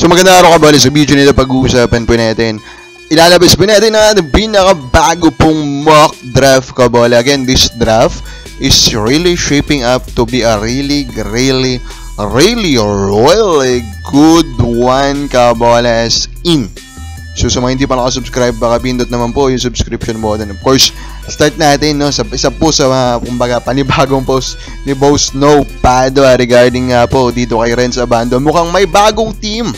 So magandang araw kabola, sa video nito pag-uusapan po natin. Ilalabas po natin ang pinakabago pong mock draft kabola. Again, this draft is really shaping up to be a really good one kabola, as in. So sa mga hindi pa nakasubscribe, baka pindot naman po yung subscription button. Of course, start natin no sa isa po sa kumbaga panibagong post ni Boss No Padua regarding nga po dito kay Renz Abando. Mukhang may bagong team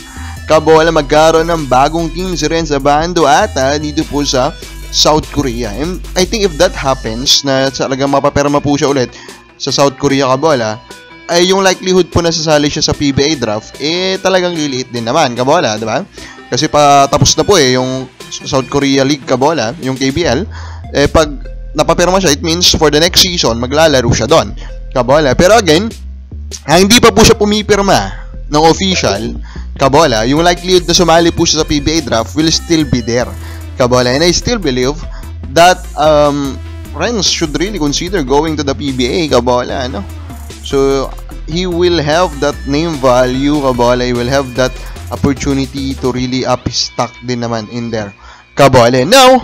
kabola, magkaroon ng bagong team si Renz Abando at dito po sa South Korea. And I think if that happens, na talagang mapapirma po siya ulit sa South Korea kabola, ay yung likelihood po na sasali siya sa PBA draft talagang liliit din naman kabola, di ba? Kasi tapos na po yung South Korea League kabola, yung KBL. Pag napapirma siya, it means for the next season maglalaro siya doon kabola. Pero again, hindi pa po siya pumipirma ng official kabola, yung likelihood na sumali po siya sa PBA draft will still be there kabola. And I still believe that Renz should really consider going to the PBA kabola, no? So he will have that name value kabola, he will have that opportunity to really up his stock din naman in there kabola. Now,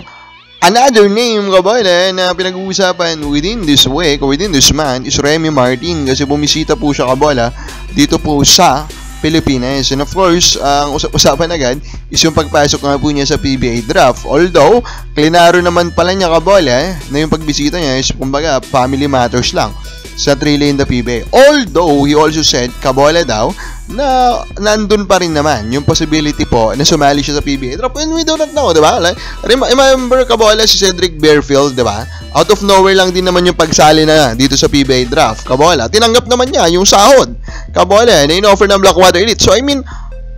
another name kabola na pinag-uusapan within this week, within this month, is Remy Martin, kasi bumisita po siya kabola dito po sa Pilipinas. And of course, ang usapan agad is yung pagpasok nga po niya sa PBA draft. Although, klinaro naman pala niya kabola na yung pagbisita niya is kumbaga family matters lang sa really in the PBA. Although, he also said kabola daw na nandun pa rin naman yung possibility po na sumali siya sa PBA draft. And we do not know, diba? Like, remember kabola si Cedric Bearfield, diba? Out of nowhere lang din naman yung pagsali na dito sa PBA draft kabola. Tinanggap naman niya yung sahod kabola na in-offer ng Blackwater Elite. So I mean,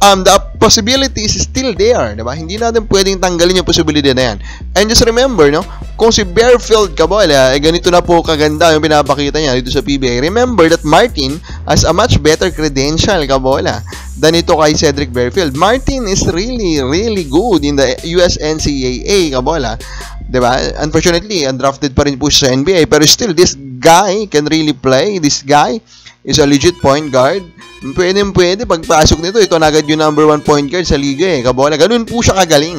the possibility is still there, diba? Hindi natin pwedeng tanggalin yung possibility na yan. And just remember, no, kung si Bearfield kabola, ganito na po kaganda yung pinapakita niya dito sa PBA. Remember that Martin has a much better credential kabola than ito kay Cedric Bearfield. Martin is really good in the USNCAA kabola, diba? Unfortunately, undrafted pa rin po siya sa NBA, pero still, this guy can really play. This guy is a legit point guard. Pwede pagpasok nito, ito na agad yung number 1 point guard sa liga kabola. Ganun po siya kagaling.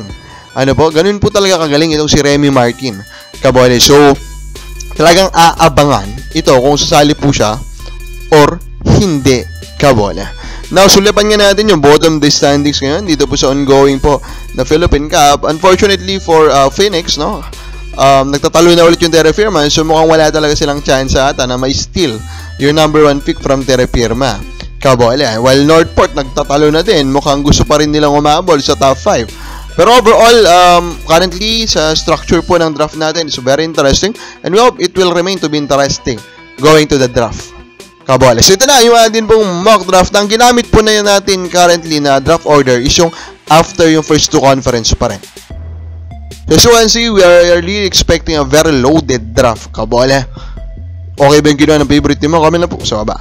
Ganun po talaga kagaling itong si Remy Martin kabola. So, talagang aabangan ito kung sasali po siya or hindi kabola. Now, sulipan nga natin yung bottom the standings ngayon dito po sa ongoing po na Philippine Cup. Unfortunately for Phoenix, no, nagtatalo na ulit yung Terra Firma, so mukhang wala talaga silang chance ata na may steal yung number 1 pick from Terra Firma kabola. While Northport nagtatalo na din, mukhang gusto pa rin nilang umabol sa top 5. Pero overall, currently sa structure po ng draft natin is very interesting, and we hope it will remain to be interesting going to the draft kabola. So ito na yung din pong mock draft. Ang ginamit po na yun natin currently na draft order is yung after yung first 2 conference pa rin. So as you can see, we are really expecting a very loaded draft kabola. Okay ba yung ginawa ng favorite team mo? Comment na po sa baba.